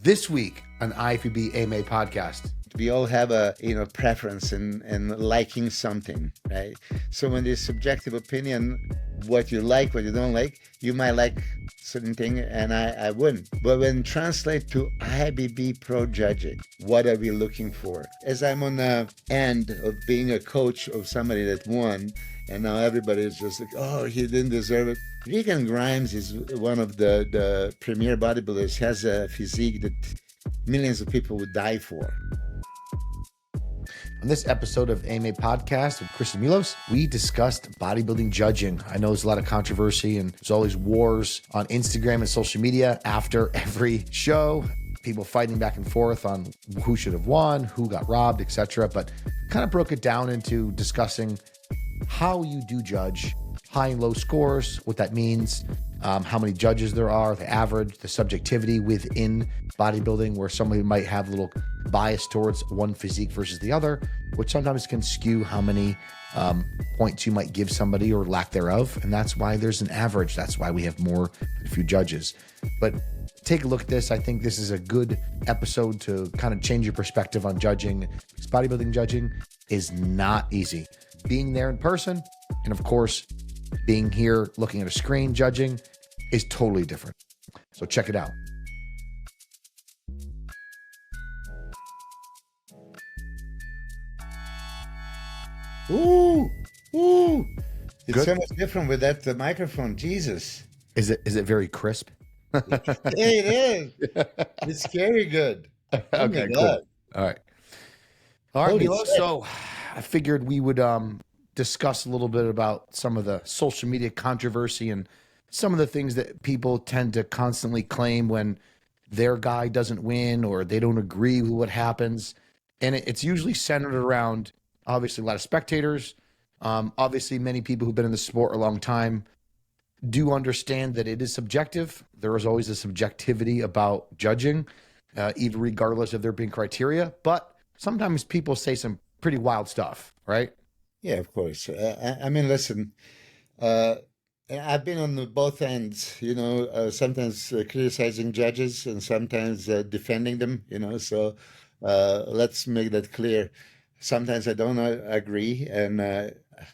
This week on IFBBAMA podcast. We all have a preference in liking something, right? So when there's subjective opinion, what you like, what you don't like, you might like certain thing and I wouldn't. But when translate to IFBB pro judging, what are we looking for? As I'm on the end of being a coach of somebody that won, and now everybody is just like, oh, he didn't deserve it. Regan Grimes is one of the premier bodybuilders. He has a physique that millions of people would die for. On this episode of AMA Podcast with Chris and Milos, we discussed bodybuilding judging. I know there's a lot of controversy and there's always wars on Instagram and social media after every show. People fighting back and forth on who should have won, who got robbed, etc. But kind of broke it down into discussing how you do judge, high and low scores, what that means, how many judges there are, the average, the subjectivity within bodybuilding, where somebody might have a little bias towards one physique versus the other, which sometimes can skew how many points you might give somebody or lack thereof. And that's why there's an average. That's why we have a few judges. But take a look at this. I think this is a good episode to kind of change your perspective on judging, because bodybuilding judging is not easy. Being there in person, and of course, being here looking at a screen judging is totally different. So check it out. Ooh. It's Good. so much different with that microphone. Jesus. Is it very crisp? Hey, it is. It's scary good. Oh Okay, my cool. God. All right. All right, Holy Milos. shit. So I figured we would discuss a little bit about some of the social media controversy and some of the things that people tend to constantly claim when their guy doesn't win or they don't agree with what happens. And it's usually centered around, obviously, a lot of spectators. Obviously, many people who've been in the sport a long time do understand that it is subjective. There is always a subjectivity about judging, even regardless of there being criteria. But sometimes people say some pretty wild stuff, right? Yeah, of course. I mean, listen, I've been on both ends, sometimes criticizing judges and sometimes defending them, so let's make that clear. Sometimes I don't agree, and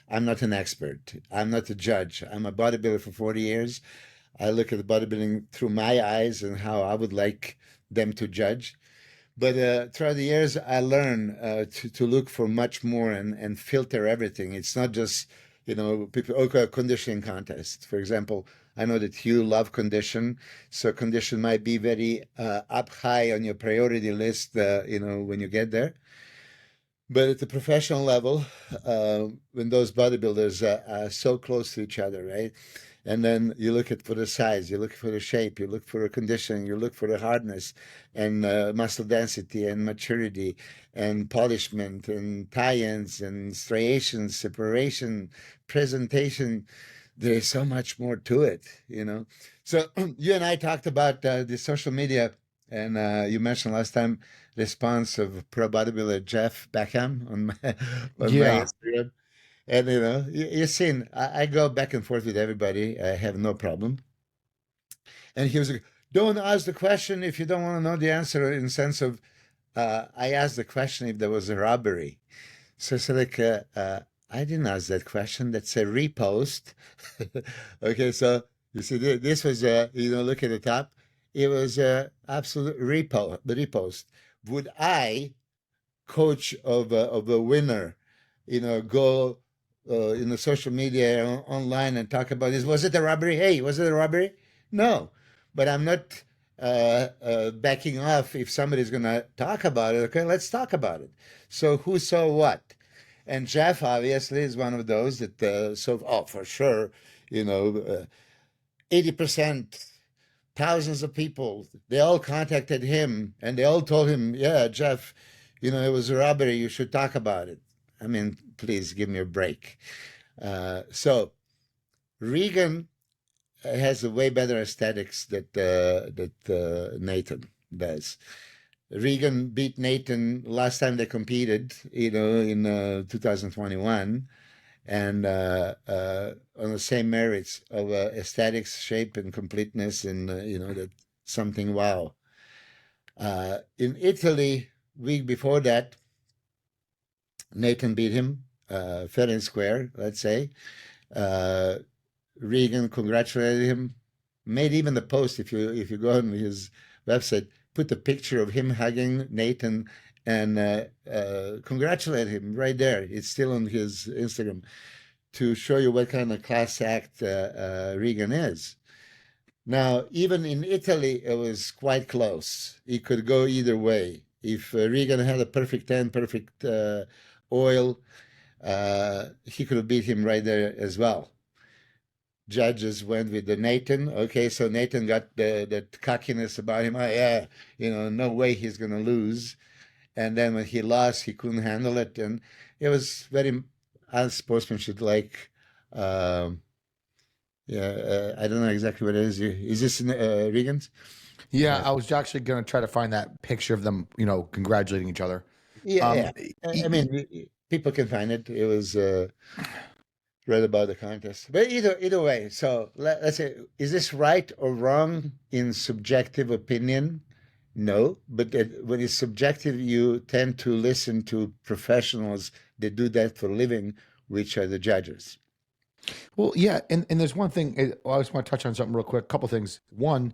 I'm not an expert. I'm not a judge. I'm a bodybuilder for 40 years. I look at the bodybuilding through my eyes and how I would like them to judge. But throughout the years, I learned to look for much more and filter everything. It's not just, people, okay, conditioning contest. For example, I know that you love condition. So condition might be very up high on your priority list, when you get there. But at the professional level, when those bodybuilders are so close to each other, right? And then you look at for the size, you look for the shape, you look for the conditioning, you look for the hardness and muscle density and maturity and polishment and tie-ins and striations, separation, presentation. There's so much more to it, So you and I talked about the social media, and you mentioned last time response of pro bodybuilder Jeff Beckham on my Yeah. Instagram. And you've seen, I go back and forth with everybody. I have no problem. And he was like, don't ask the question if you don't want to know the answer, in the sense of, I asked the question if there was a robbery. So I said, I didn't ask that question. That's a repost. Okay, so you see, this was, look at the top. It was a absolute repost. Would I, coach of a winner, go in the social media online and talk about this? Was it a robbery? Hey, was it a robbery? No, but I'm not backing off if somebody's going to talk about it. Okay, let's talk about it. So who saw what? And Jeff obviously is one of those that for sure, 80%. Thousands of people, they all contacted him and they all told him, yeah, Jeff, it was a robbery. You should talk about it. I mean, please give me a break. So Regan has a way better aesthetics that Nathan does. Regan beat Nathan last time they competed, in 2021. And on the same merits of aesthetics, shape, and completeness, and that something wow. In Italy, week before that, Nathan beat him fair and square, let's say. Uh, Regan congratulated him, made even the post. If you go on his website, put the picture of him hugging Nathan and congratulate him right there. It's still on his Instagram to show you what kind of class act Regan is. Now, even in Italy, it was quite close. It could go either way. If Regan had a perfect 10, perfect oil, he could have beat him right there as well. Judges went with the Nathan. Okay, so Nathan got that cockiness about him. Oh, yeah, no way he's going to lose. And then when he lost, he couldn't handle it. And it was very unsportsmanship like. Um, yeah, I don't know exactly what it is. Is this in Regan's? Yeah, Uh, I was actually going to try to find that picture of them, congratulating each other. yeah, Um, yeah. I mean, people can find it. It was read about the contest. But either way, so let's say, is this right or wrong in subjective opinion? No, but when it's subjective, you tend to listen to professionals that do that for a living, which are the judges. well, yeah, and there's one thing I just want to touch on something real quick. A couple things. One,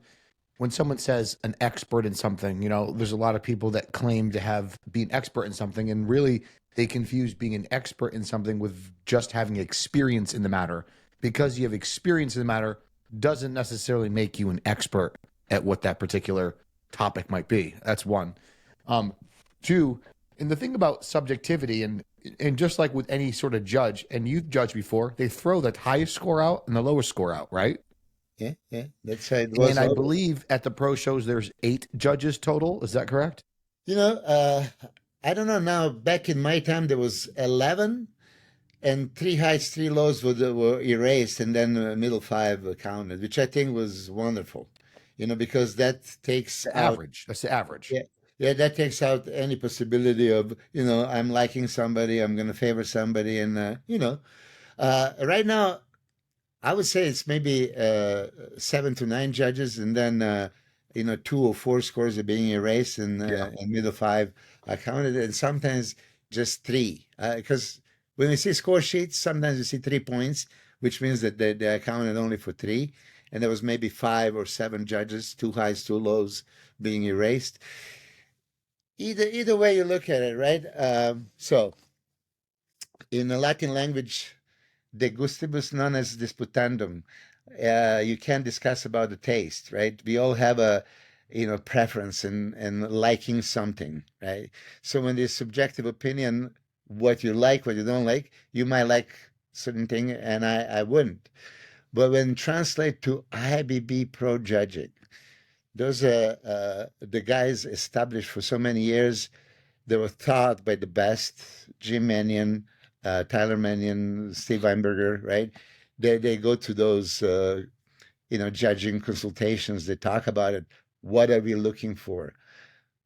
when someone says an expert in something, there's a lot of people that claim to have be an expert in something, and really they confuse being an expert in something with just having experience in the matter. Because you have experience in the matter doesn't necessarily make you an expert at what that particular topic might be. That's one. Um, Two, and the thing about subjectivity and just like with any sort of judge, and you've judged before, they throw the highest score out and the lowest score out, right? Yeah, yeah, that's how it And was I always. believe at the pro shows there's 8 judges total. Is that correct? You know, I don't know now. Back in my time, there was 11, and three highs, three lows were erased, and then middle five counted, which I think was wonderful. Because that takes The out. average. That's the average. Yeah, yeah, that takes out any possibility of, I'm liking somebody, I'm going to favor somebody, and right now I would say it's maybe 7 to 9 judges, and then 2 or 4 scores are being erased, Yeah. and middle five are counted, and sometimes just three. Because when we see score sheets, sometimes you see 3 points, which means that they are counted only for three, and there was maybe 5 or 7 judges, two highs, two lows being erased. Either way you look at it, right? So in the Latin language, de gustibus non est disputandum. You can't discuss about the taste, right? We all have a preference and liking something, right? So when there's subjective opinion, what you like, what you don't like, you might like certain thing, and I wouldn't. But when translate to IFBB pro judging, those are the guys established for so many years. They were taught by the best, Jim Mannion, Tyler Mannion, Steve Weinberger, right? They go to those judging consultations. They talk about it. What are we looking for?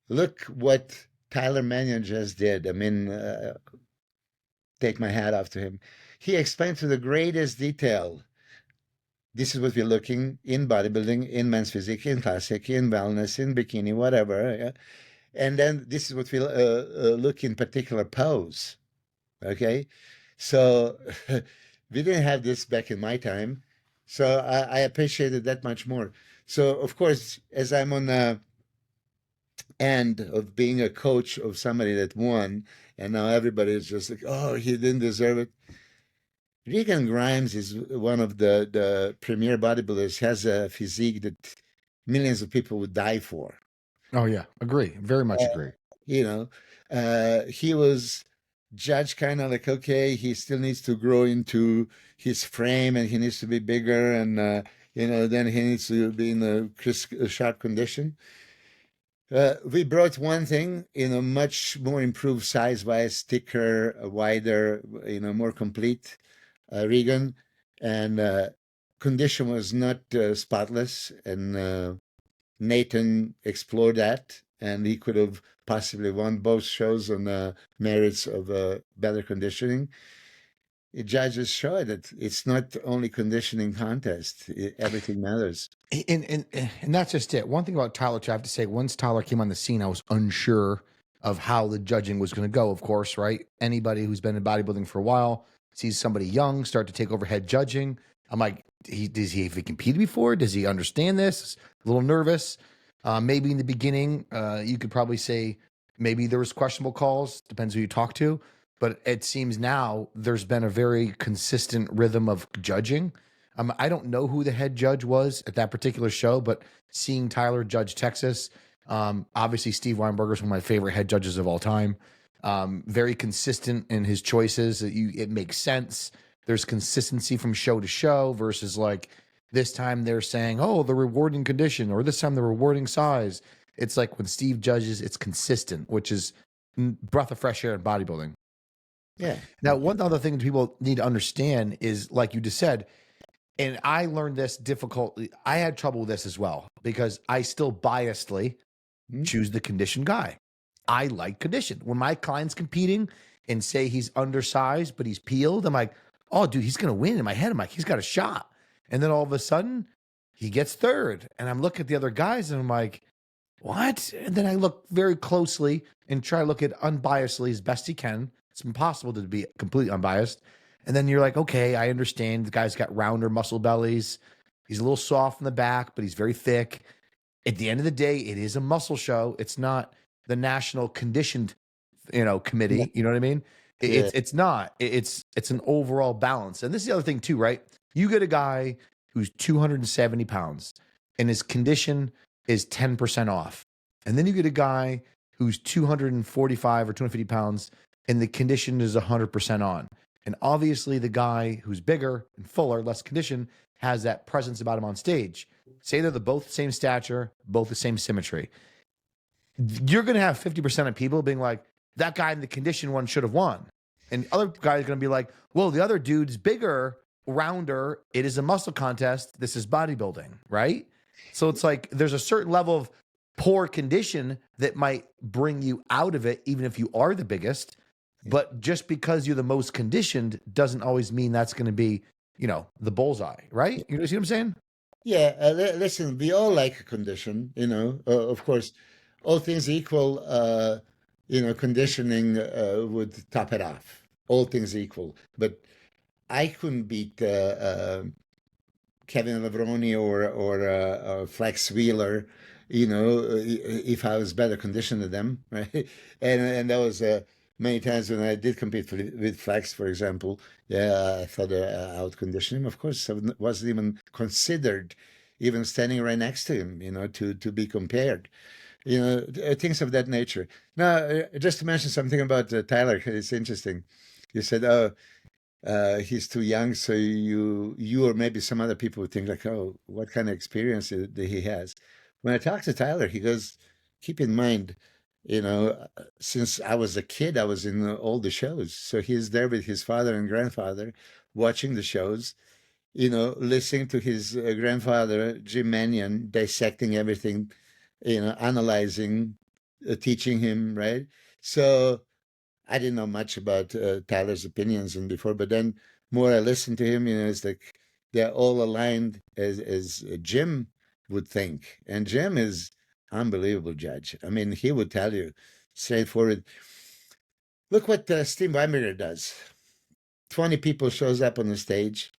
Look what Tyler Mannion just did. I mean, take my hat off to him. He explained to the greatest detail. This is what we're looking in bodybuilding, in men's physique, in classic, in wellness, in bikini, whatever. Yeah? And then this is what we look in particular pose. Okay, so we didn't have this back in my time, so I appreciated that much more. So of course, as I'm on the end of being a coach of somebody that won, and now everybody is just like, oh, he didn't deserve it. Regan Grimes is one of the premier bodybuilders. Has a physique that millions of people would die for. Oh yeah. Agree. Very much Uh, agree. you know, he was judged kind of like, okay, he still needs to grow into his frame and he needs to be bigger, and then he needs to be in a crisp, sharp condition. We brought one thing, much more improved size-wise, thicker, wider, more complete Regan, and condition was not spotless, and Nathan explored that, and he could have possibly won both shows on the merits of better conditioning. judges show that it's not only conditioning contest. Everything matters. And that's just it. One thing about Tyler, too, I have to say, once Tyler came on the scene, I was unsure of how the judging was going to go. Of course, right? Anybody who's been in bodybuilding for a while sees somebody young start to take over head judging. I'm like, does he have he competed before? Does he understand this? A little nervous. Maybe in the beginning, you could probably say maybe there was questionable calls. Depends who you talk to. But it seems now there's been a very consistent rhythm of judging. I don't know who the head judge was at that particular show, but seeing Tyler judge Texas, obviously Steve Weinberger is one of my favorite head judges of all time. Very consistent in his choices. It makes sense. There's consistency from show to show versus like this time they're saying, oh, the rewarding condition, or this time the rewarding size. It's like when Steve judges, it's consistent, which is breath of fresh air in bodybuilding. Yeah. Now, one other thing people need to understand is, like you just said, and I learned this difficultly. I had trouble with this as well because I still biasedly choose the conditioned guy. I like condition. When my client's competing and say he's undersized, but he's peeled, I'm like, oh, dude, he's going to win. In my head, I'm like, he's got a shot. And then all of a sudden, he gets third. And I'm looking at the other guys and I'm like, what? And then I look very closely and try to look at unbiasedly as best he can. It's impossible to be completely unbiased. And then you're like, okay, I understand. The guy's got rounder muscle bellies. He's a little soft in the back, but he's very thick. At the end of the day, it is a muscle show. It's not the national conditioned, committee. You know what I mean? It's not. It's an overall balance. And this is the other thing too, right? You get a guy who's 270 pounds and his condition is 10% off. And then you get a guy who's 245 or 250 pounds and the condition is 100% on. And obviously the guy who's bigger and fuller, less conditioned, has that presence about him on stage. Say they're both the same stature, both the same symmetry. You're going to have 50% of people being like, that guy in the conditioned one should have won. And other guys are going to be like, well, the other dude's bigger, rounder. It is a muscle contest. This is bodybuilding, right? So it's like there's a certain level of poor condition that might bring you out of it, even if you are the biggest. But just because you're the most conditioned doesn't always mean that's going to be, the bullseye, right? You know what I'm saying? Yeah. Listen, we all like a condition, of course, all things equal, conditioning would top it off, all things equal. But I couldn't beat Kevin Lavroni or Flex Wheeler, if I was better conditioned than them, right? And that was many times when I did compete with Flex, for example. Yeah, I thought I outconditioned him. Of course, I wasn't even considered, even standing right next to him, to be compared. Things of that nature. Now, just to mention something about Tyler, it's interesting. You said, "Oh, he's too young," so you or maybe some other people would think like, "Oh, what kind of experience that he has?" When I talk to Tyler, he goes, "Keep in mind, since I was a kid, I was in all the shows. So he's there with his father and grandfather, watching the shows." Listening to his grandfather, Jim Mannion, dissecting everything, analyzing, teaching him, right? So I didn't know much about Tyler's opinions and before, but then more I listened to him, it's like they're all aligned as Jim would think. And Jim is unbelievable judge. I mean, he would tell you straightforward. Look what Steve Weinberger does. 20 people shows up on the stage.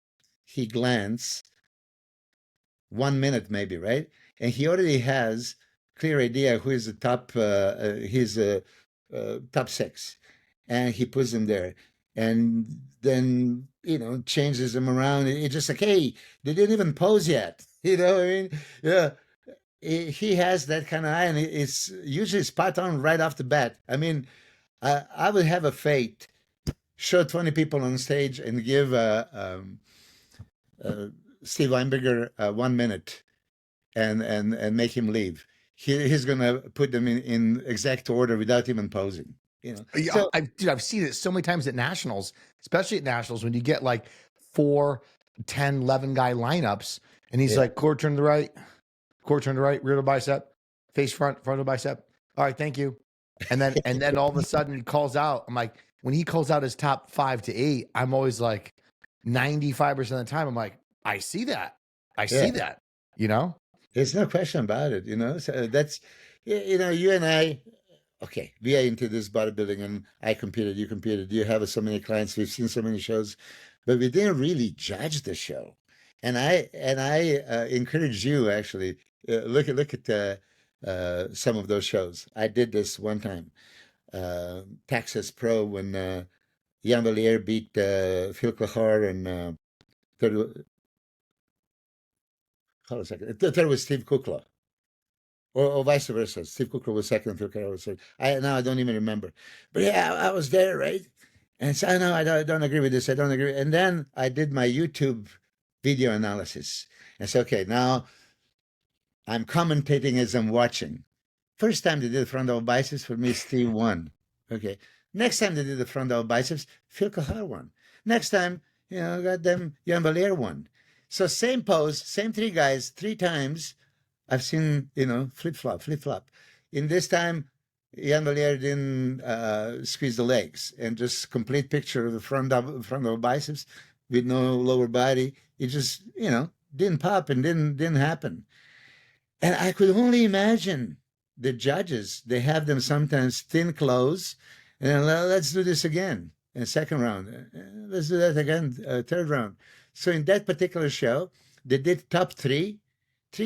He glances 1 minute maybe, right? And he already has clear idea who is the top, his top six. And he puts them there. And then, changes them around. It's just like, hey, they didn't even pose yet. You know what I mean? Yeah. He has that kind of eye, and it's usually spot on right off the bat. I mean, I would have a fate, show 20 people on stage and give Steve Weinberger 1 minute and make him leave. He's going to put them in exact order without even posing. Yeah, So, I've seen it so many times at nationals, especially at nationals when you get like 4, 10, 11 guy lineups, and he's like, core turn to the right, core turn to the right, rear to bicep, face front, frontal bicep. All right, thank you. And then all of a sudden he calls out. I'm like, when he calls out his top 5 to 8, I'm always like 95% of the time, I'm like, I see that. I see that, you know? There's no question about it, So that's, you and I, okay, we are into this bodybuilding, and I competed, you competed, you have so many clients, we've seen so many shows, but we didn't really judge the show. And I encourage you, actually, look at some of those shows. I did this one time, Texas Pro, when Jan Valier beat Phil Clahar, and third, hold on a second, third was Steve Kukla. Or vice versa. Steve Kukla was second, Phil Clahar was third. I don't even remember. But yeah, I was there, right? And so I don't agree with this. I don't agree. And then I did my YouTube video analysis. And so, okay, now I'm commentating as I'm watching. First time they did the front double biceps, for me, Steve won. Okay. Next time they did the front double biceps, Phil Kahar won. Next time, got them, Jan Valier won. So same pose, same 3 guys, 3 times. I've seen, flip-flop. In this time, Jan Valier didn't squeeze the legs, and just complete picture of the front double biceps with no lower body. It just, didn't pop and didn't happen. And I could only imagine the judges, they have them sometimes thin clothes, and then, let's do this again. And second round, let's do that again, third round. So in that particular show, they did top 3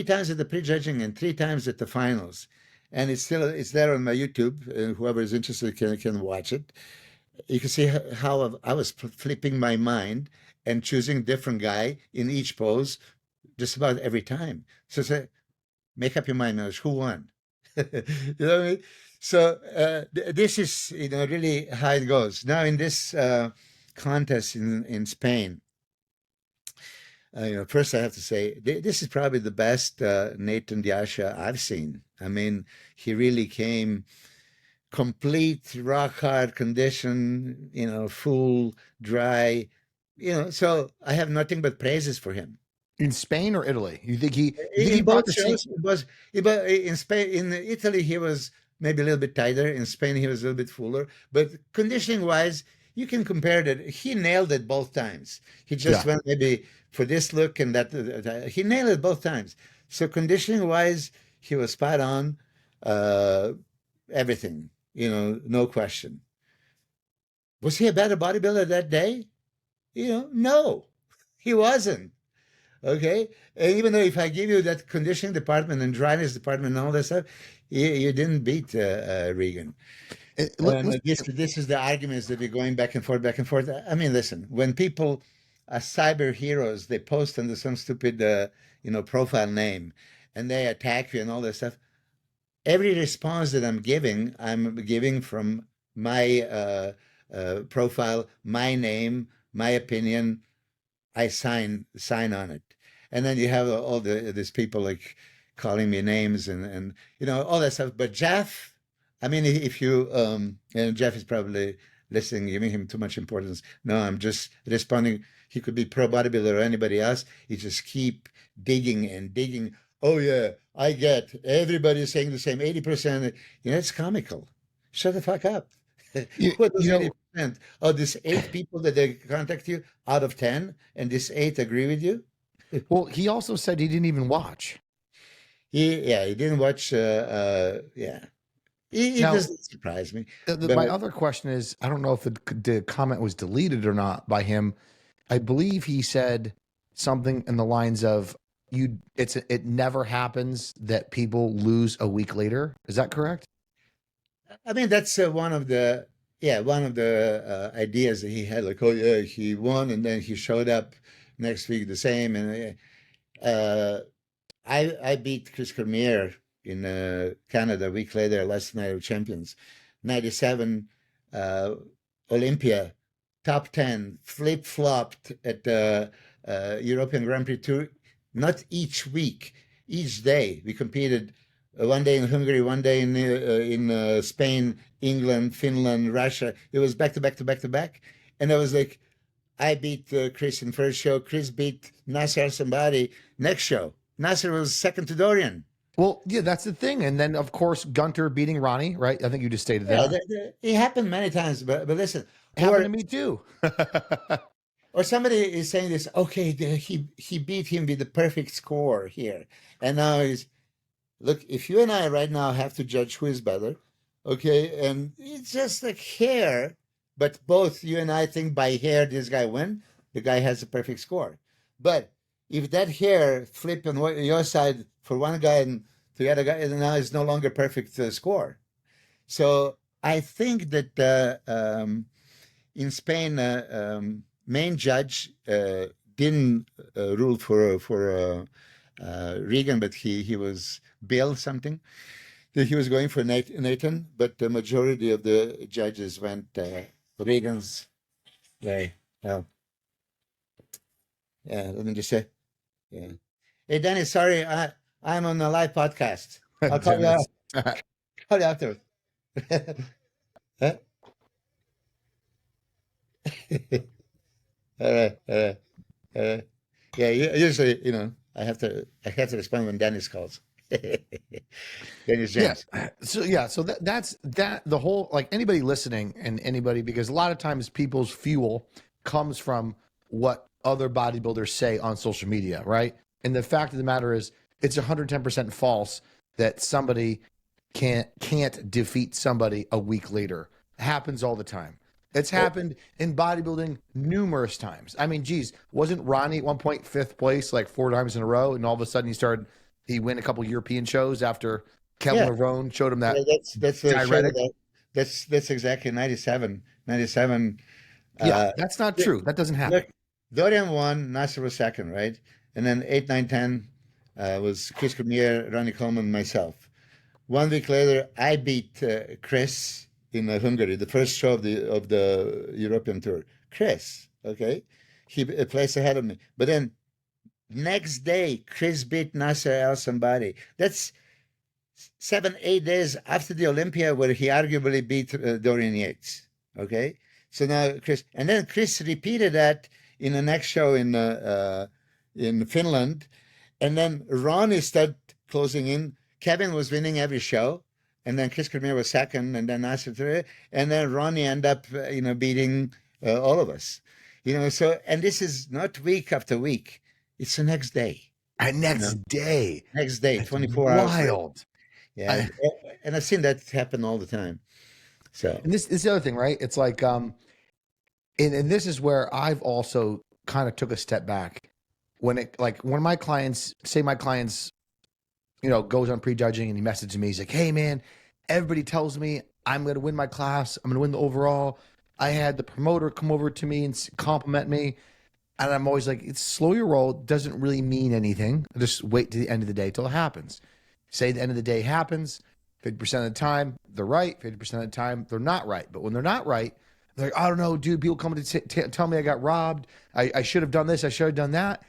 times at the prejudging and 3 times at the finals. And it's there on my YouTube, and whoever is interested can watch it. You can see how I was flipping my mind and choosing different guy in each pose just about every time. So say, make up your mind, Milos, who won? You know what I mean? So this is, really how it goes. Now in this contest in Spain, first I have to say, this is probably the best Nathan Diasha I've seen. I mean, he really came complete, rock hard condition, full, dry, so I have nothing but praises for him. In Spain or Italy? You think he In both shows, in Spain, in Italy, he was maybe a little bit tighter. In Spain, he was a little bit fuller. But conditioning wise, you can compare that. He nailed it both times. He just went maybe for this look and that. He nailed it both times. So conditioning wise, he was spot on. Everything, no question. Was he a better bodybuilder that day? No, he wasn't. Okay. And even though if I give you that conditioning department and dryness department and all that stuff, you didn't beat Regan. This is the arguments that we're going back and forth, back and forth. I mean, listen, when people are cyber heroes, they post under some stupid, profile name, and they attack you and all that stuff. Every response that I'm giving from my profile, my name, my opinion. I sign on it. And then you have all these people like calling me names and all that stuff. But Jeff, I mean, if you and Jeff is probably listening, giving him too much importance. No, I'm just responding. He could be pro bodybuilder or anybody else. You just keep digging and digging. Oh yeah, I get everybody's saying the same 80%. It's comical. Shut the fuck up. What was 80%? Oh, these 8 people that they contact you out of 10, and these 8 agree with you? Well, he also said he didn't even watch. He didn't watch. It doesn't surprise me. My other question is, I don't know if the comment was deleted or not by him. I believe he said something in the lines of, it never happens that people lose a week later. Is that correct? I mean, that's one of the ideas that he had. Like, oh yeah, he won, and then he showed up next week the same. And I beat Chris Cormier in Canada a week later, last night of champions, 97 Olympia, top 10, flip flopped at the European Grand Prix Tour. Not each week, each day we competed. One day in Hungary, one day in Spain, England, Finland, Russia. It was back to back to back to back. And I was like, I beat Chris in first show. Chris beat Nasser somebody next show. Nasser was second to Dorian. Well, yeah, that's the thing. And then, of course, Gunter beating Ronnie, right? I think you just stated Yeah, that. it happened many times, but listen, It happened to me too. or somebody is saying this, okay, he beat him with the perfect score here, and now he's look. If you and I right now have to judge who is better, okay, and it's just like hair, but both you and I think by hair this guy win, the guy has a perfect score. But if that hair flip on your side for one guy and the other guy, and now it's no longer perfect score. So I think that in Spain, main judge didn't rule for Reagan, but he was Bill something. He was going for Nathan, but the majority of the judges went Reagan's way. Well, yeah, let me just say, yeah. Hey, Dennis, sorry, I'm on a live podcast. I'll call you Dennis. call you after. Huh? All right, all right, all right. Yeah, usually, I have to respond when Dennis calls. Dennis Yeah. James. So that's the whole, like, anybody listening and anybody, because a lot of times people's fuel comes from what other bodybuilders say on social media, right? And the fact of the matter is it's 110% false that somebody can't defeat somebody a week later. It happens all the time. It's happened in bodybuilding numerous times. I mean, geez, wasn't Ronnie at one point fifth place like 4 times in a row, and all of a sudden he win a couple European shows after Kevin Yeah, Lerone showed him that yeah, that's the show diuretic? that's exactly 97. 97. Yeah, Uh, that's not true. That doesn't happen. look, Dorian won, Nasser was second, right? And then 8, 9, 10 was Chris Cormier, Ronnie Coleman, myself. 1 week later, I beat Chris in Hungary, the first show of the European tour. Chris, okay, he placed ahead of me. But then next day, Chris beat Nasser El somebody. That's 7, 8 days after the Olympia, where he arguably beat Dorian Yates. Okay, so now Chris, and then Chris repeated that in the next show in Finland, and then Ronnie started closing in. Kevin was winning every show, and then Chris Cormier was second, and then Nasser third, and then Ronnie ended up, beating all of us. So, and this is not week after week; it's the next day. And next day, Next day, that's 24 hours later. wild. Yeah, and I've seen that happen all the time. So, And this is the other thing, right? It's like, and this is where I've also kind of took a step back when my clients goes on prejudging and he messages me. He's like, "Hey man, everybody tells me I'm going to win my class. I'm going to win the overall. I had the promoter come over to me and compliment me." And I'm always like, it's slow your roll. Doesn't really mean anything. Just wait to the end of the day till it happens. Say the end of the day happens. 50% of the time, they're right. 50% of the time, they're not right. But when they're not right, they're like, "I don't know, dude. People come to tell me I got robbed. I should have done this. I should have done that."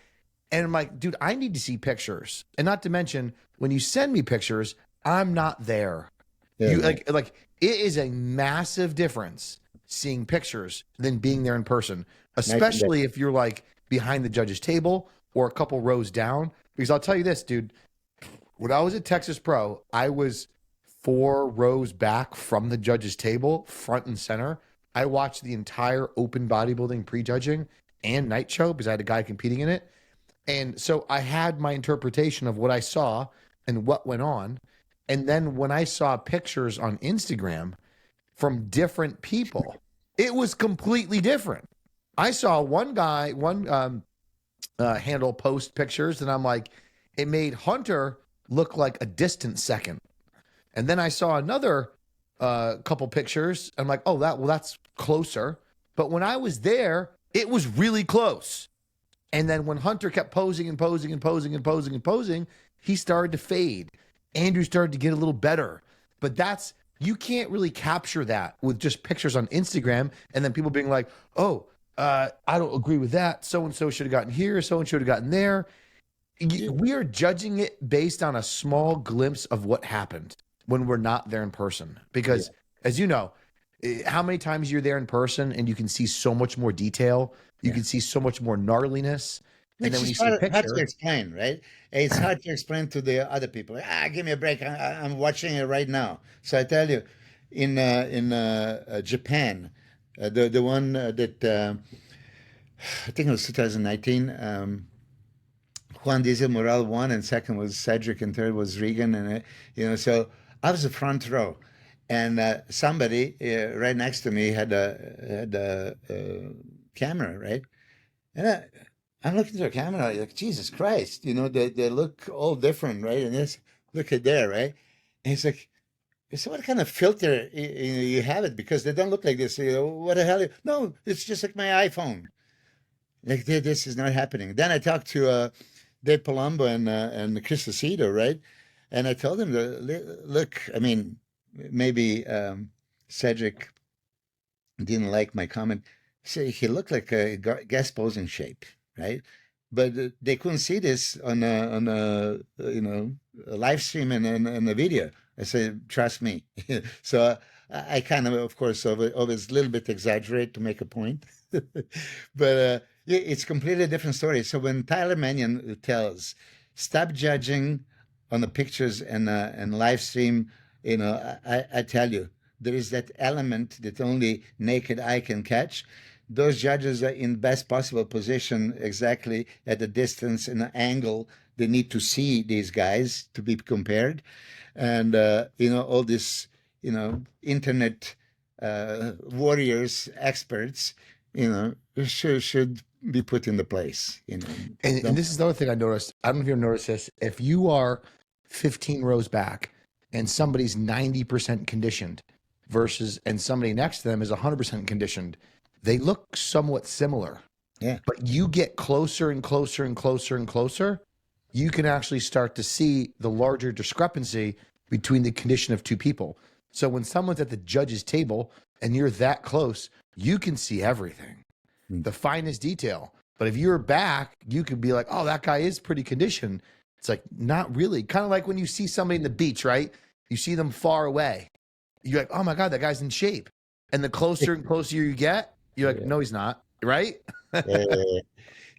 And I'm like, dude, I need to see pictures. And not to mention, when you send me pictures, I'm not there. yeah, You like it is a massive difference seeing pictures than being there in person, especially if you're like behind the judge's table or a couple rows down. Because I'll tell you this, dude, when I was at Texas Pro, I was 4 rows back from the judge's table, front and center. I watched the entire open bodybuilding prejudging and night show because I had a guy competing in it. And so I had my interpretation of what I saw and what went on. And then when I saw pictures on Instagram from different people, it was completely different. I saw one handle post pictures, and I'm like, it made Hunter look like a distant second. And then I saw another couple pictures. I'm like, oh, that's closer. But when I was there, it was really close. And then when Hunter kept posing and posing and posing and posing and posing, he started to fade. Andrew started to get a little better. But you can't really capture that with just pictures on Instagram and then people being like, oh, I don't agree with that. So-and-so should have gotten here. So-and-so should have gotten there. We are judging it based on a small glimpse of what happened when we're not there in person. Because as you know, how many times you're there in person and you can see so much more detail. You can see so much more gnarliness. And then which when is you see a hard to picture, explain, right? It's hard to explain to the other people. Give me a break. I'm watching it right now. So I tell you, in Japan, the one that I think it was 2019. Juan Diesel Morel won, and second was Cedric, and third was Regan, and so I was the front row, and somebody right next to me had a camera, right, and I'm looking through a camera, like Jesus Christ, they look all different, right, and this look at there, right, and he's like. So what kind of filter you have it because they don't look like this? What the hell? No, it's just like my iPhone. Like this is not happening. Then I talked to Dave Palumbo and Chris Aceto, right? And I told him, look, I mean, maybe Cedric didn't like my comment. He looked like a gas posing shape, right? But they couldn't see this on a live stream and a video. I said, trust me. So I kind of course, always a little bit exaggerate to make a point. But it's completely different story. So when Tyler Mannion tells, stop judging on the pictures and live stream, I tell you, there is that element that only naked eye can catch. Those judges are in best possible position, exactly at the distance and the angle they need to see these guys to be compared, and all this internet warriors, experts, should be put into place. and this is the other thing I noticed. I don't know if you noticed this. If you are 15 rows back and somebody's 90% conditioned and somebody next to them is 100% conditioned, they look somewhat similar. Yeah. But you get closer and closer and closer and closer, you can actually start to see the larger discrepancy between the condition of two people. So when someone's at the judge's table and you're that close, you can see everything, the finest detail. But if you're back, you could be like, oh, that guy is pretty conditioned. It's like, not really. Kind of like when you see somebody in the beach, right? You see them far away. You're like, oh my God, that guy's in shape. And the closer and closer you get, you're like, no, he's not. Right?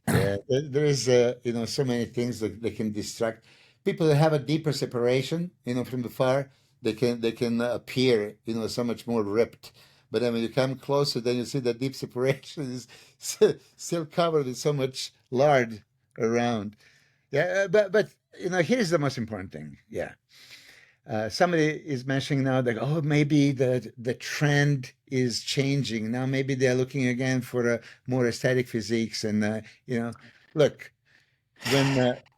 Yeah, there is so many things that they can distract people that have a deeper separation. From the far, they can appear so much more ripped. But then when you come closer, then you see that deep separation is still covered with so much lard around. Yeah, but here's the most important thing. Yeah. Somebody is mentioning now that maybe the trend is changing now. Maybe they're looking again for a more aesthetic physiques, and look,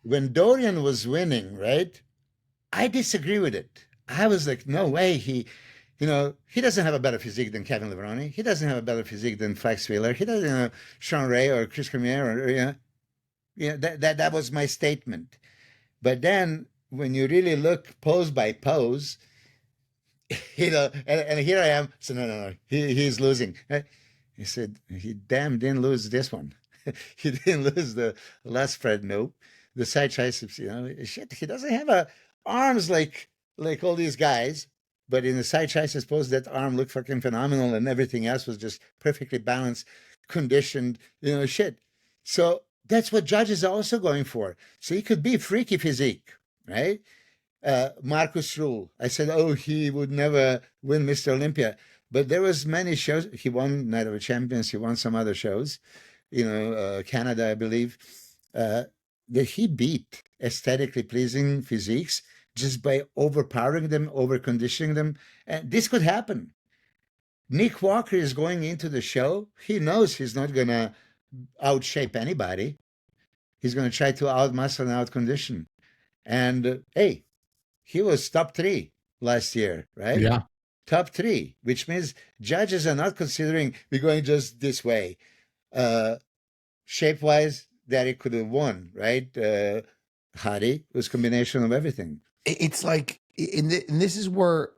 when Dorian was winning, right? I disagree with it. I was like, no way. He doesn't have a better physique than Kevin Levrone. He doesn't have a better physique than Flex Wheeler. He doesn't have Sean Ray or Chris Cormier that was my statement. But then when you really look pose by pose, and here I am. So no, he's losing. He said he didn't lose this one. He didn't lose the last spread. Nope. The side triceps. Shit. He doesn't have arms like all these guys. But in the side triceps pose, that arm looked fucking phenomenal, and everything else was just perfectly balanced, conditioned. Shit. So that's what judges are also going for. So he could be freaky physique, right? Marcus Rule. I said, he would never win Mr. Olympia. But there was many shows. He won Night of the Champions. He won some other shows, Canada, I believe, that he beat aesthetically pleasing physiques just by overpowering them, overconditioning them. And this could happen. Nick Walker is going into the show. He knows he's not going to outshape anybody. He's going to try to outmuscle and outcondition. And hey, he was top 3 last year, right? Yeah. Top 3, which means judges are not considering we're going just this way. Shape-wise, Derek could have won, right? Hari was combination of everything. It's like, and this is where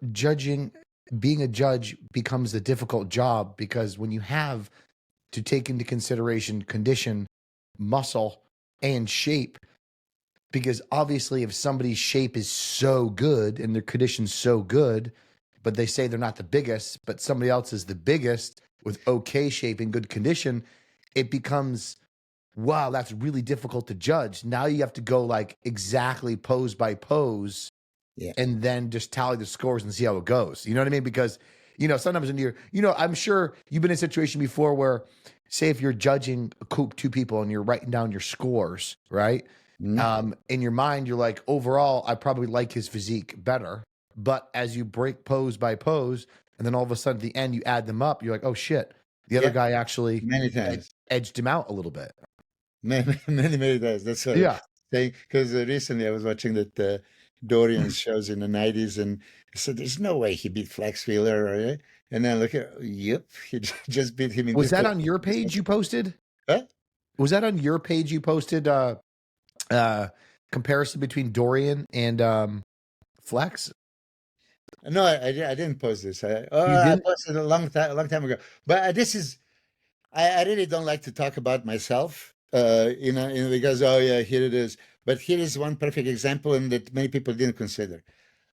being a judge becomes a difficult job, because when you have to take into consideration condition, muscle, and shape, because obviously if somebody's shape is so good and their condition's so good, but they say they're not the biggest, but somebody else is the biggest with okay shape and good condition, it becomes wow, that's really difficult to judge. Now you have to go like exactly pose by pose Yeah. and then just tally the scores and see how it goes. You know what I mean? Because, sometimes when I'm sure you've been in a situation before where, say, if you're judging two people and you're writing down your scores, right? In your mind, you're like, overall, I probably like his physique better. But as you break pose by pose, and then all of a sudden at the end, you add them up, you're like, oh shit, the other guy actually Many times. edged him out a little bit. Many times. That's what Yeah. I'm saying. Because recently I was watching that Dorian's shows in the 90s, and I said, there's no way he beat Flex Wheeler. Right? And then look at, yep, he just beat him in Was that on your page you posted? Huh? Was that on your page you posted comparison between Dorian and Flex? No, I didn't post this. I didn't? posted a long time ago. But this is, I really don't like to talk about myself, because, oh yeah, here it is. But here is one perfect example, and that many people didn't consider.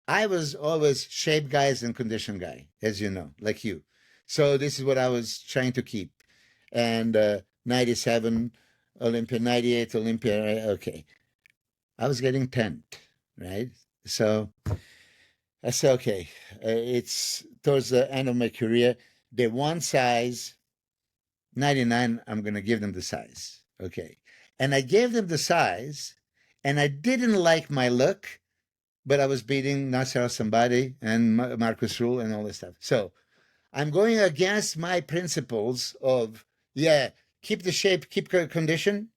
I was always shape guys and condition guy, as you know, like you. So this is what I was trying to keep. And 97 Olympia, 98 Olympia, okay. I was getting 10, right? So I said, okay, it's towards the end of my career. The one size, 99, I'm going to give them the size. Okay. And I gave them the size, and I didn't like my look, but I was beating Nasser somebody and Marcus Rule and all this stuff. So I'm going against my principles of, keep the shape, keep condition,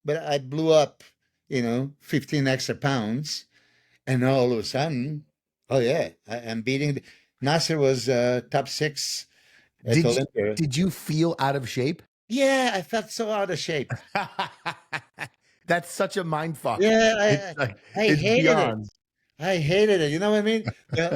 but I blew up, 15 extra pounds. And all of a sudden, oh yeah, I'm beating. Nasser was top 6 at Olympia. Did you feel out of shape? Yeah, I felt so out of shape. That's such a mind fuck. Yeah, I hated beyond. it. I hated it. You know what I mean?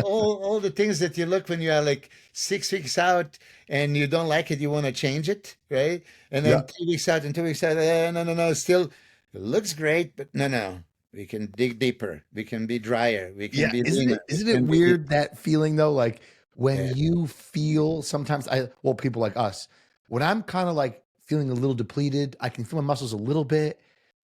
All the things that you look when you are like 6 weeks out and you don't like it, you want to change it, right? And then 2 weeks out and 2 weeks out, no, still it looks great, but no. We can dig deeper. We can be drier. We can be leaner. Isn't it weird that feeling though? Like when you feel sometimes people like us, when I'm kind of like feeling a little depleted, I can feel my muscles a little bit.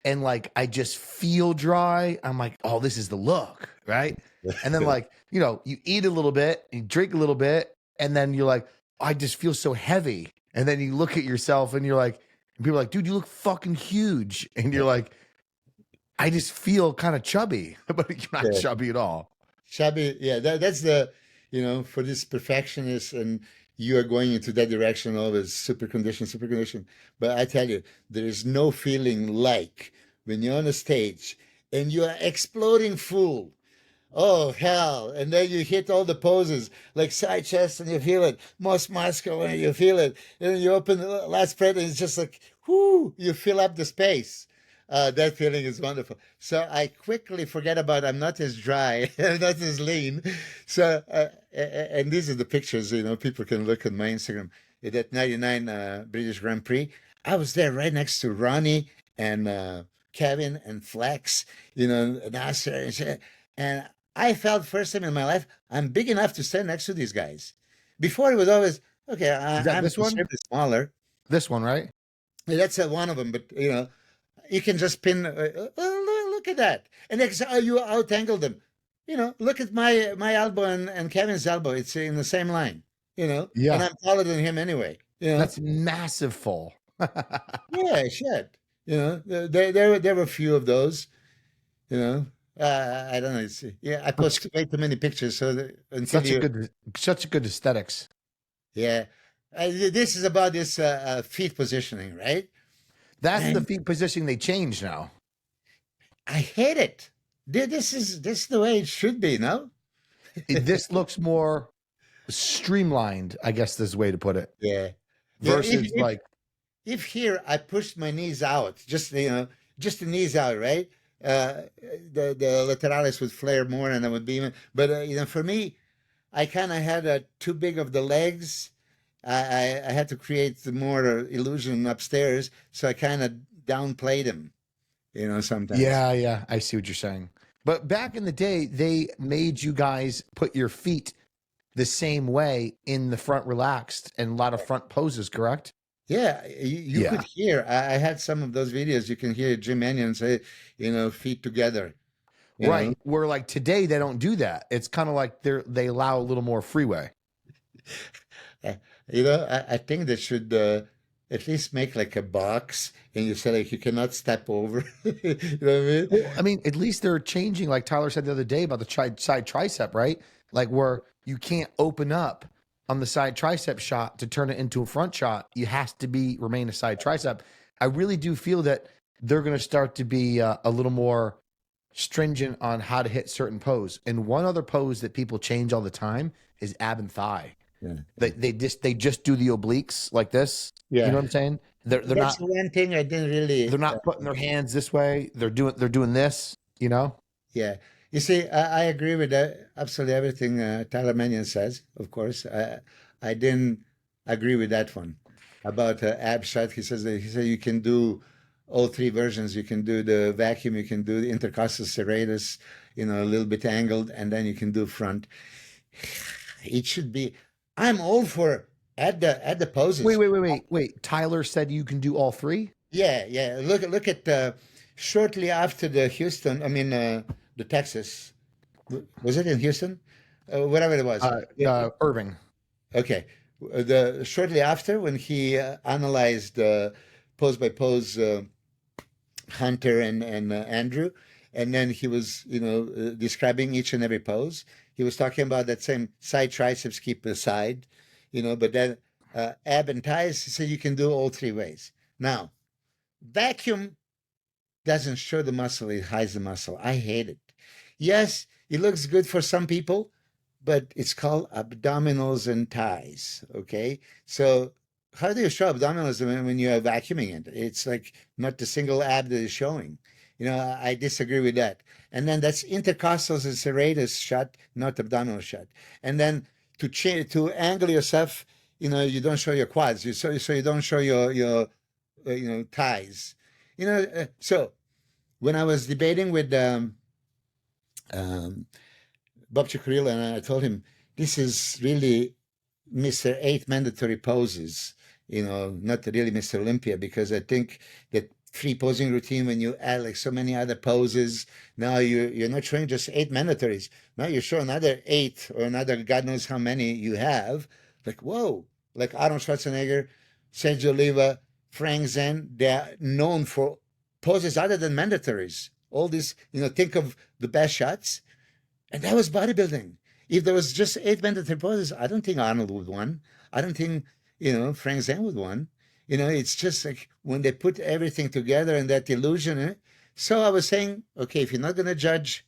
And like, I just feel dry. I'm like, oh, this is the look, right? And then like, you eat a little bit, you drink a little bit, and then you're like, I just feel so heavy. And then you look at yourself and you're like, and people are like, dude, you look fucking huge. And you're like, I just feel kind of chubby, but you're not chubby at all. Chubby, yeah. That's the, for this perfectionist, and you are going into that direction, always super condition. But I tell you, there is no feeling like when you're on a stage and you are exploding full. Oh, hell. And then you hit all the poses, like side chest, and you feel it. Most muscular, and you feel it. And then you open the last spread, and it's just like, whoo, you fill up the space. That feeling is wonderful. So I quickly forget about I'm not as dry, I'm not as lean. So, and these are the pictures, people can look at my Instagram. At that 99 British Grand Prix, I was there right next to Ronnie and Kevin and Flex, Nasser. And I felt first time in my life, I'm big enough to stand next to these guys. Before it was always, okay, I'm this one? smaller. This one, right? Yeah, that's one of them, but, you can just pin. Look at that, and you outangled them. Look at my elbow and Kevin's elbow. It's in the same line. Yeah. And I'm taller than him anyway. That's massive fall. Yeah, shit. There were a few of those. I don't know. I post way too many pictures, so such a good aesthetics. Yeah, this is about this feet positioning, right? That's the feet positioning they changed now. I hate it. This is the way it should be, no? This looks more streamlined, I guess this is the way to put it. Yeah. Versus if here I pushed my knees out, just the knees out, right? The lateralis would flare more and I would be, but for me, I kind of had too big of the legs. I had to create more illusion upstairs, so I kind of downplayed him, sometimes. Yeah, I see what you're saying. But back in the day, they made you guys put your feet the same way in the front relaxed and a lot of front poses, correct? Yeah, you could Yeah. hear. I had some of those videos. You can hear Jim Mannion say, feet together. You know, Right. Where like today they don't do that. It's kind of like they allow a little more freeway. Uh, I think they should at least make like a box, and you say like you cannot step over. You know what I mean? Well, I mean, at least they're changing, like Tyler said the other day about the side tricep, right? Like where you can't open up on the side tricep shot to turn it into a front shot. You has to remain a side tricep. I really do feel that they're going to start to be a little more stringent on how to hit certain pose. And one other pose that people change all the time is ab and thigh. Yeah, They just do the obliques like this. You know yeah. what I'm saying? They're That's not one thing I didn't really. they're not putting their hands this way. They're doing this. You know? Yeah. You see, I agree with absolutely everything Tyler Mannion says, of course. I didn't agree with that one about ab shot. He said you can do all three versions. You can do the vacuum, you can do the intercostal serratus, a little bit angled, and then you can do front. It should be. I'm all for add the Wait, poses. wait, wait, wait. Tyler said you can do all three. Yeah, yeah. Look at shortly after the Houston. I mean, the Texas. Was it in Houston? Whatever it was. Yeah. Irving. Okay. The shortly after when he analyzed pose by pose Hunter and Andrew, and then he was describing each and every pose. He was talking about that same side triceps keep aside, but then ab and thighs. He said you can do all three ways. Now, vacuum doesn't show the muscle, it hides the muscle. I hate it. Yes, it looks good for some people, but it's called abdominals and thighs. Okay. So how do you show abdominals when you are vacuuming it? It's like not the single ab that is showing. I disagree with that. And then that's intercostals and serratus shot, not abdominal shot. And then to angle yourself, you don't show your quads. So you don't show your thighs. So when I was debating with um, Bob Chikurila, and I told him this is really Mr. Eight mandatory poses, not really Mr. Olympia, because I think that free posing routine, when you add like so many other poses, now you're not showing just eight mandatories. Now you show another eight or another God knows how many you have. Like, whoa, like Arnold Schwarzenegger, Sergio Oliva, Frank Zen, they're known for poses other than mandatories. All this, think of the best shots. And that was bodybuilding. If there was just eight mandatory poses, I don't think Arnold would win. I don't think, Frank Zane would win. It's just like when they put everything together and that illusion. So I was saying, okay, if you're not going to judge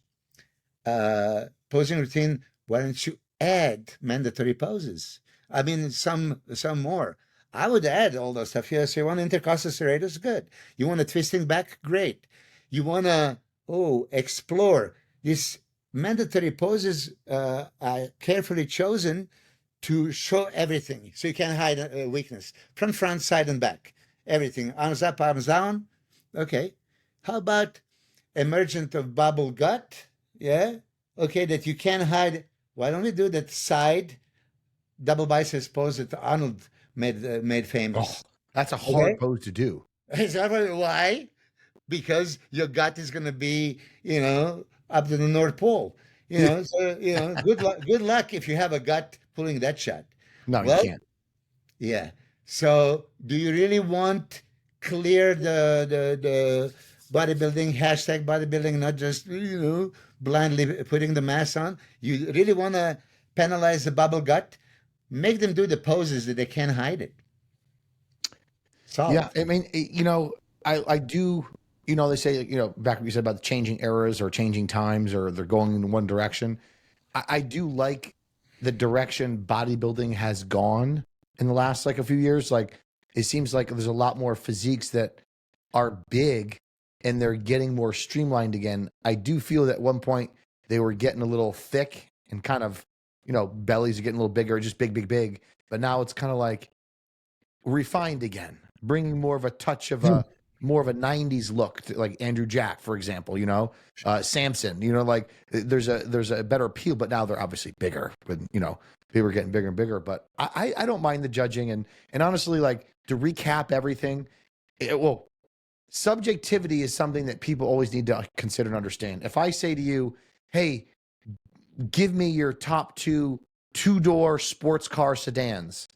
posing routine, why don't you add mandatory poses? I mean, some more. I would add all those stuff. Yes, you want intercostal serratus, good. You want a twisting back, great. You want to explore these mandatory poses are carefully chosen to show everything, so you can hide weakness from front, side, and back. Everything, arms up, arms down. Okay. How about emergent of bubble gut? Yeah. Okay, that you can hide. Why don't we do that side double biceps pose that Arnold made famous? Oh, that's a Okay. hard pose to do. Why? Because your gut is going to be, up to the North Pole. So good luck if you have a gut pulling that shot. No, you Well, can't. yeah. So do you really want clear the bodybuilding, hashtag bodybuilding, not just, blindly putting the mask on? You really want to penalize the bubble gut? Make them do the poses that they can't hide it. Yeah, Solved. I mean, I do. They say, back what you said about the changing eras or changing times or they're going in one direction. I do like the direction bodybuilding has gone in the last like a few years. Like it seems like there's a lot more physiques that are big and they're getting more streamlined again. I do feel that at one point they were getting a little thick and kind of, bellies are getting a little bigger, just big, big, big. But now it's kind of like refined again, bringing more of a touch of a more of a 90s look to, like Andrew Jack, for example, Samson, like there's a better appeal, but now they're obviously bigger, but people are getting bigger and bigger. But I don't mind the judging, and honestly, like to recap everything, well, subjectivity is something that people always need to consider and understand. If I say to you, hey, give me your top two-door sports car sedans,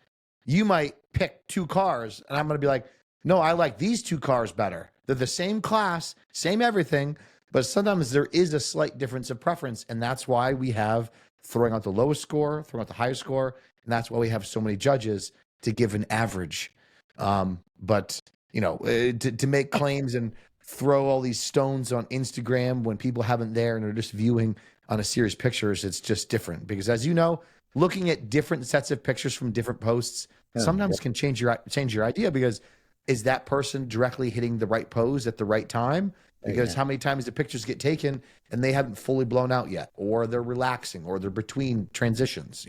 you might pick two cars, and I'm going to be like, no, I like these two cars better. They're the same class, same everything, but sometimes there is a slight difference of preference, and that's why we have throwing out the lowest score, throwing out the highest score, and that's why we have so many judges to give an average. But to make claims and throw all these stones on Instagram when people haven't there and are just viewing on a series pictures, it's just different because, as you know, looking at different sets of pictures from different posts sometimes can change your idea, because is that person directly hitting the right pose at the right time? Because how many times the pictures get taken and they haven't fully blown out yet, or they're relaxing, or they're between transitions,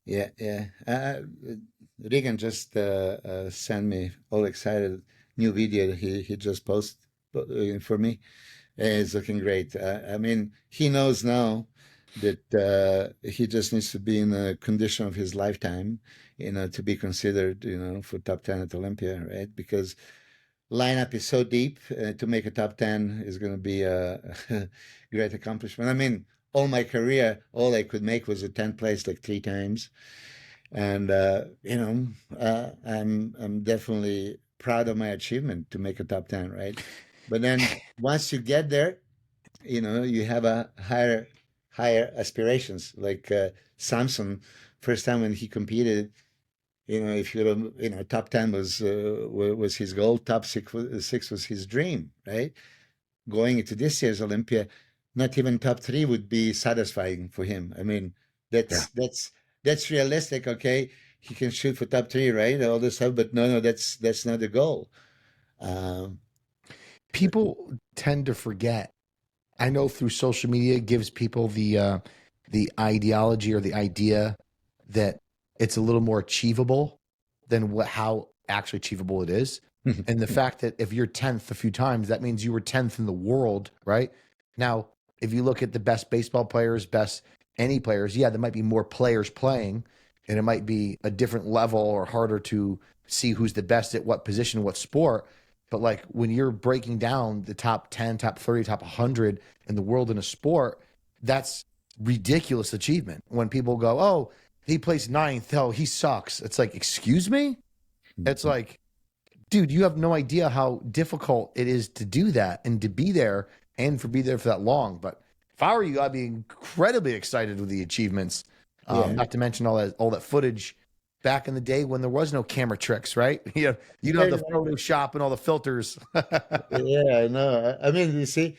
Yeah. Regan just sent me all excited new video he just posted for me. It's looking great. I mean, he knows now that he just needs to be in a condition of his lifetime, to be considered, for top 10 at Olympia, right? Because lineup is so deep. To make a top 10 is going to be a great accomplishment. I mean, all my career, all I could make was a 10th place like 3 times. And, I'm definitely proud of my achievement to make a top 10, right? But then once you get there, you have a higher aspirations. Like Samson, first time when he competed, if top 10 was his goal, top six was his dream, right? Going into this year's Olympia, not even top 3 would be satisfying for him. I mean, that's realistic, okay? He can shoot for top 3, right? All this stuff, but no, that's not the goal. People tend to forget. I know through social media it gives people the ideology or the idea that it's a little more achievable than how actually achievable it is. And the fact that if you're 10th a few times, that means you were 10th in the world, right? Now, if you look at the best baseball players, best any players, yeah, there might be more players playing, and it might be a different level or harder to see who's the best at what position, what sport. But like when you're breaking down the top 10, top 30, top 100 in the world in a sport, that's ridiculous achievement. When people go, oh, he placed 9th, oh, he sucks. It's like, excuse me? It's like, dude, you have no idea how difficult it is to do that and to be there and be there for that long. But if I were you, I'd be incredibly excited with the achievements. Not to mention all that footage back in the day when there was no camera tricks, right? You know the Photoshop and all the filters. Yeah, I know. I mean, you see,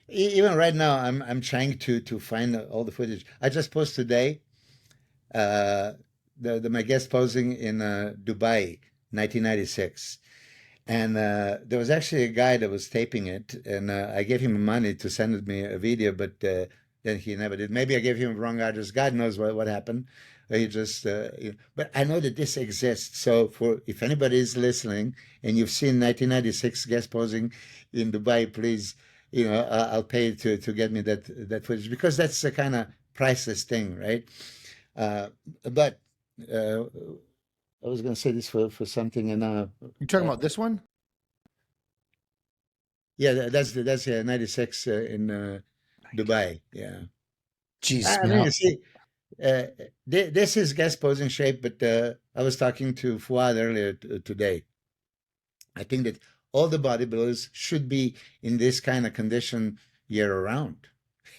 even right now, I'm trying to find all the footage. I just posted today my guest posing in Dubai, 1996. And there was actually a guy that was taping it, and I gave him money to send me a video, but then he never did. Maybe I gave him the wrong address. God knows what happened. He just, but I know that this exists. So if anybody is listening and you've seen 1996 guest posing in Dubai, please, I'll pay to get me that footage, because that's a kind of priceless thing, right? But I was going to say this for something, and You talking about this one? yeah, that's 96 in Dubai. Yeah. Jeez, I mean, you see, this is guest posing shape, but I was talking to Fuad earlier today. I think that all the bodybuilders should be in this kind of condition year round.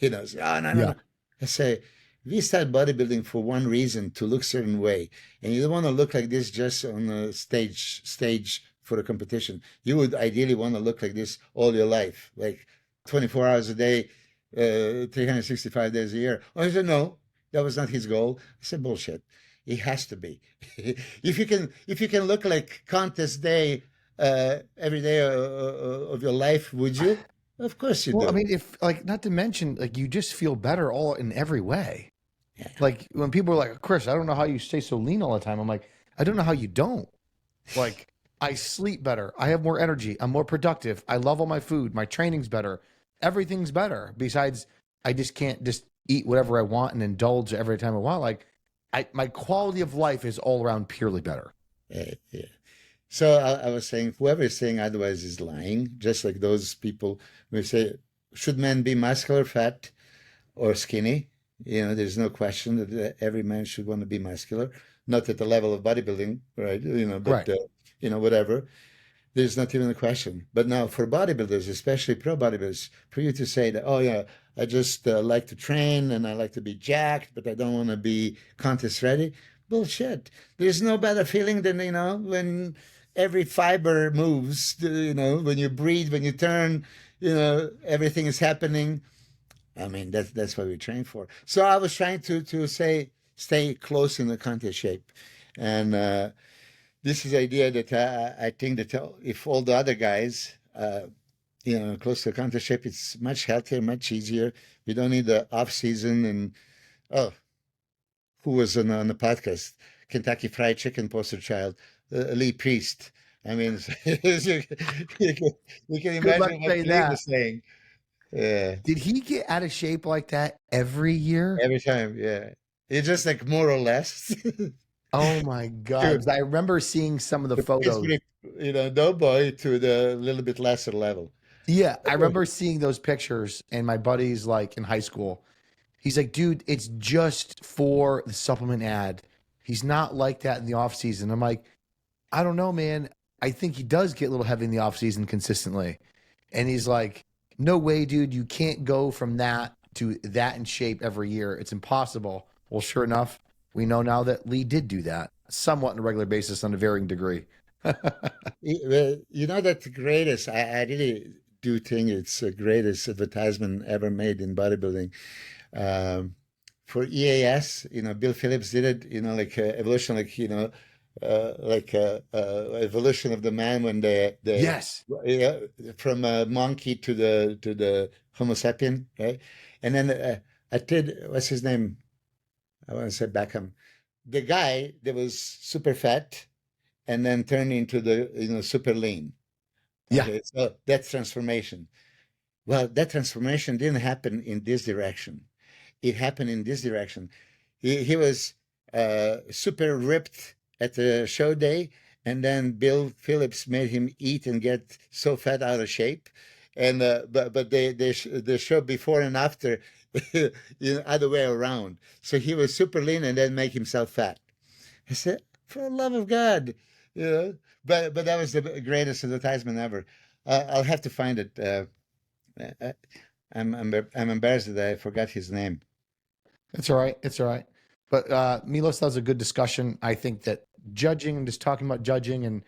Say, oh, no. I say, we start bodybuilding for one reason, to look certain way. And you don't want to look like this just on a stage for a competition. You would ideally want to look like this all your life, like 24 hours a day, 365 days a year. I said, no, that was not his goal. I said, bullshit. It has to be. If you can look like contest day every day of your life, would you? Of course you do. I mean, if not to mention, you just feel better all in every way. Yeah. Like when people are like, Chris, I don't know how you stay so lean all the time. I'm like, I don't know how you don't. Like, I sleep better. I have more energy. I'm more productive. I love all my food. My training's better. Everything's better. Besides, I just can't eat whatever I want and indulge every time I want, like my quality of life is all around purely better. Yeah. So I was saying, whoever is saying otherwise is lying, just like those people who say, should men be muscular, fat, or skinny? There's no question that every man should want to be muscular, not at the level of bodybuilding, right? Right. But, whatever. There's not even a question. But now for bodybuilders, especially pro bodybuilders, for you to say that, oh yeah, I just like to train and I like to be jacked, but I don't want to be contest ready. Bullshit. There's no better feeling than, when every fiber moves, when you breathe, when you turn, everything is happening. I mean, that's what we train for. So I was trying to say, stay close in the contest shape. And this is the idea that I think that if all the other guys, close to the contest shape, it's much healthier, much easier. We don't need the off season. And oh, who was on the podcast? Kentucky Fried Chicken poster child, Lee Priest. I mean, you can imagine what Lee was saying. Yeah. Did he get out of shape like that every year? Every time, yeah. It's just like more or less. Oh my God. I remember seeing some of the photos. No boy to the little bit lesser level. Yeah, I remember seeing those pictures, and my buddy's like in high school. He's like, dude, it's just for the supplement ad. He's not like that in the off season. I'm like, I don't know, man. I think he does get a little heavy in the off season consistently. And he's like, no way, dude. You can't go from that to that in shape every year. It's impossible. Well, sure enough, we know now that Lee did do that somewhat on a regular basis on a varying degree. That's the greatest. I really do think it's the greatest advertisement ever made in bodybuilding. For EAS, Bill Phillips did it, like evolution, evolution of the man when they yes, from a monkey to the Homo sapien, right? And then I did, what's his name? I want to say Beckham, the guy that was super fat and then turned into the super lean. Okay, yeah, so that's transformation. Well, that transformation didn't happen in this direction. It happened in this direction. He was super ripped at the show day, and then Bill Phillips made him eat and get so fat out of shape. And but they show before and after, other way around. So he was super lean and then make himself fat. I said, for the love of God, But that was the greatest advertisement ever. I'll have to find it. I'm embarrassed that I forgot his name. it's all right. It's all right. But Milos, that was a good discussion. I think that judging and just talking about judging, and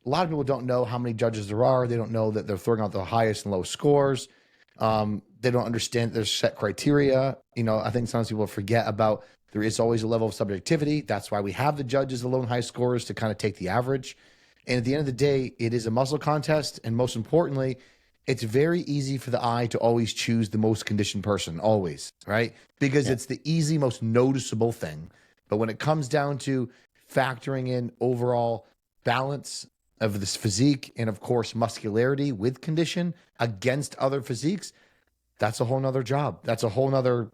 a lot of people don't know how many judges there are. They don't know that they're throwing out the highest and lowest scores. They don't understand there's set criteria. I think sometimes people forget about there is always a level of subjectivity. That's why we have the judges, the low and high scores, to kind of take the average. And at the end of the day, it is a muscle contest. And most importantly, it's very easy for the eye to always choose the most conditioned person, always, right? Because it's the easy, most noticeable thing. But when it comes down to factoring in overall balance of this physique and, of course, muscularity with condition against other physiques, that's a whole nother job. That's a whole nother,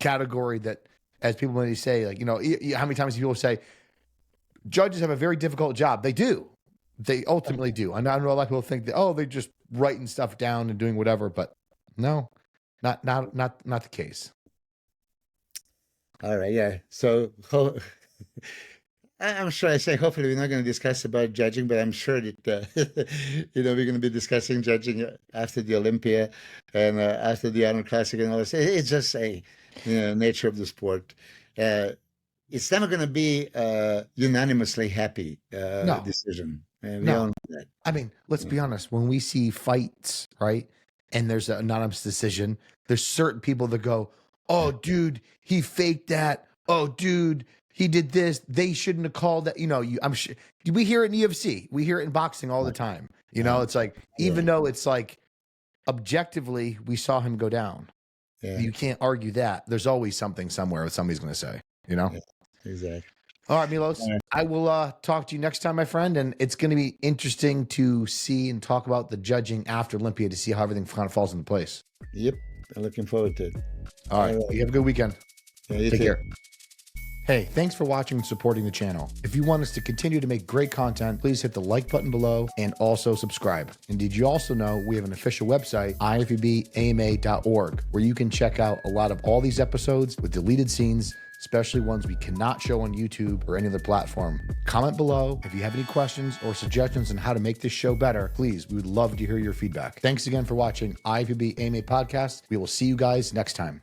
category that, as people may say, like, how many times people say, judges have a very difficult job. They do. They ultimately do. And I know a lot of people think that, they're just writing stuff down and doing whatever, but no, not the case. All right. Yeah. So I'm sure hopefully we're not going to discuss about judging, but I'm sure that, we're going to be discussing judging after the Olympia and after the Arnold Classic and all this. It's just a nature of the sport. It's never going to be a unanimously happy decision. And we all know that. I mean, let's be honest. When we see fights, right, and there's an anonymous decision, there's certain people that go, oh, dude, he faked that. Oh, dude, he did this. They shouldn't have called that. I'm sure we hear it in UFC. We hear it in boxing all the time. It's like, even though it's like objectively, we saw him go down. Yeah. You can't argue that. There's always something somewhere that somebody's going to say, Yeah, exactly. All right, Milos, I will talk to you next time, my friend. And it's going to be interesting to see and talk about the judging after Olympia to see how everything kind of falls into place. Yep. I'm looking forward to it. All right. You have a good weekend. Yeah, you Take too. care. Hey, thanks for watching and supporting the channel. If you want us to continue to make great content, please hit the like button below and also subscribe. And did you also know we have an official website, IFBBAMA.org, where you can check out a lot of all these episodes with deleted scenes, especially ones we cannot show on YouTube or any other platform. Comment below if you have any questions or suggestions on how to make this show better. Please, we would love to hear your feedback. Thanks again for watching IFBB AMA Podcast. We will see you guys next time.